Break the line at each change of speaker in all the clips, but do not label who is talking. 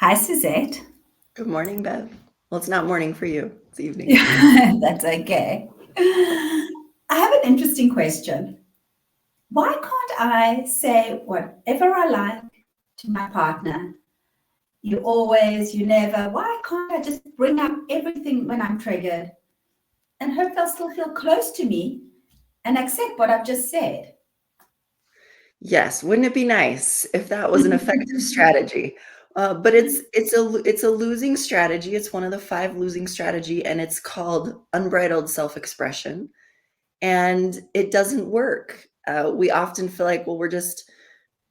Hi, Suzette.
Good morning, Bev. Well, it's not morning for you, it's evening.
That's okay. I have an interesting question. Why can't I say whatever I like to my partner? You always, you never. Why can't I just bring up everything when I'm triggered and hope they'll still feel close to me and accept what I've just said?
Yes, wouldn't it be nice if that was an effective strategy? But it's a losing strategy. It's one of the 5 losing strategy, and it's called unbridled self-expression, and it doesn't work. We often feel like, well, we're just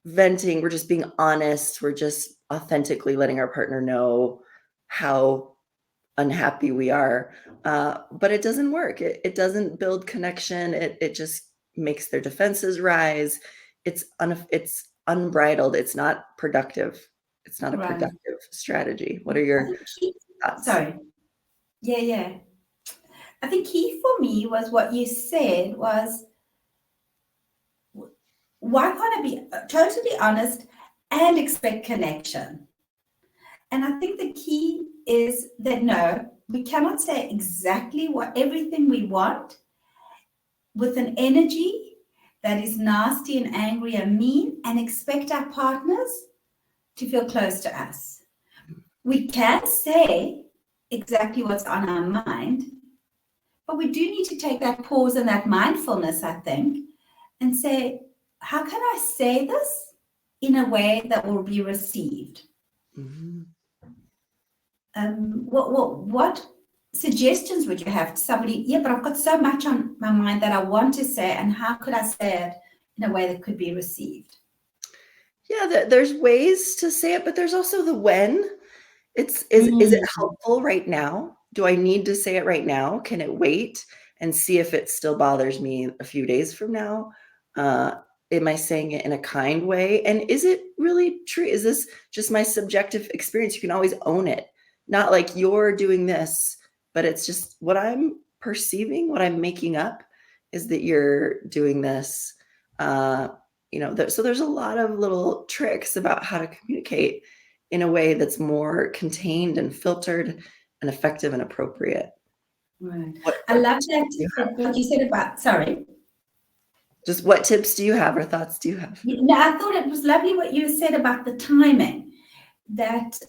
venting, we're just being honest, we're just authentically letting our partner know how unhappy we are, but it doesn't work. It doesn't build connection. It just makes their defenses rise. It's unbridled. It's not productive. It's not a
Right.
productive strategy. What are
I
your
think key,
thoughts?
sorry. Yeah. I think key for me was what you said was, why can't I be totally honest and expect connection? And I think the key is that no, we cannot say exactly what everything we want with an energy that is nasty and angry and mean and expect our partners to feel close to us. We can say exactly what's on our mind, but we do need to take that pause and that mindfulness, I think, and say, how can I say this in a way that will be received?
Mhm.
What suggestions would you have to somebody? Yeah, but I've got so much on my mind that I want to say, and how could I say it in a way that could be received?
Yeah, there's ways to say it, but there's also the when. Is it
Mm,
helpful right now? Do I need to say it right now? Can it wait and see if it still bothers me a few days from now? Uh, am I saying it in a kind way? And is it really true? Is this just my subjective experience? You can always own it. Not like you're doing this, but it's just what I'm perceiving, what I'm making up is that you're doing this. Uh, so there's a lot of little tricks about how to communicate in a way that's more contained and filtered and effective and appropriate.
right. I
What
love
tips
that,
do you have?
what you said about, sorry.
Just what tips do you have or thoughts do you have?
No, I thought it was lovely what you said about the timing, that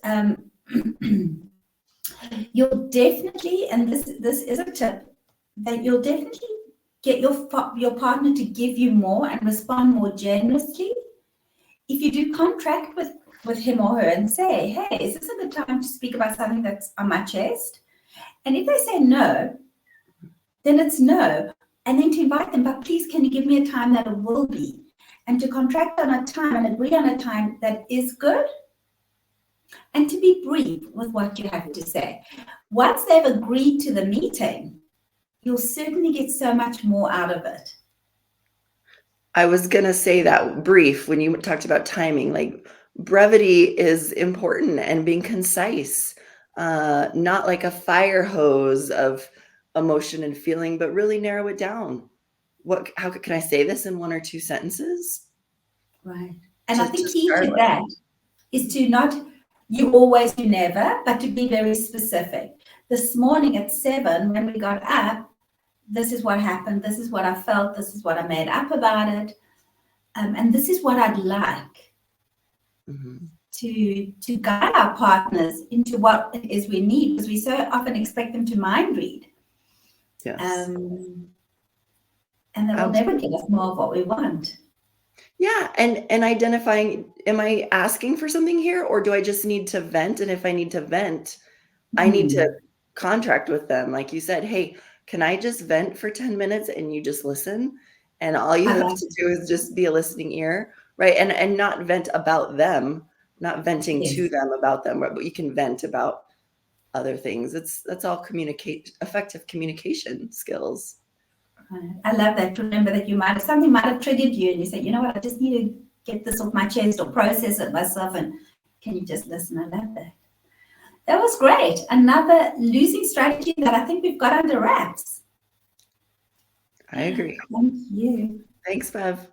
you'll definitely, and this is a tip, that you'll definitely get your partner to give you more and respond more generously if you do contract with him or her and say, hey, is this a good time to speak about something that's on my chest? And if they say no, then it's no. And then to invite them, but please, can you give me a time that it will be? And to contract on a time and agree on a time that is good, and to be brief with what you have to say. Once they've agreed to the meeting, you'll certainly get so much more out of it.
I was going to say that brief when you talked about timing, like brevity is important and being concise, not like a fire hose of emotion and feeling, but really narrow it down. How can I say this in 1 or 2 sentences
Right. And I
to
think key
start
to
with?
that is to not you always, you never, but to be very specific. This morning at 7, when we got up, this is what happened, this is what I felt, this is what I made up about it, and this is what I'd like
Mhm.
to guide our partners into what it is we need, because we so often expect them to mind read,
Yes,
um, and they will never give
absolutely.
us more of what we want.
Yeah, and identifying, am I asking for something here, or do I just need to vent? And if I need to vent, I need to
Mm.
contract with them. Like you said, "Hey, can I just vent for 10 minutes and you just listen?" And all you
I
have
like
to do is just be a listening ear, right? And not vent about them, not venting to
yes.
them about them, but you can vent about other things. That's all effective communication skills.
I love that. Remember that something might have triggered you, and you say, you know what, I just need to get this off my chest or process it myself. And can you just listen? I love that. That was great. Another losing strategy that I think we've got under wraps.
I agree.
Thank you.
Thanks, Bev.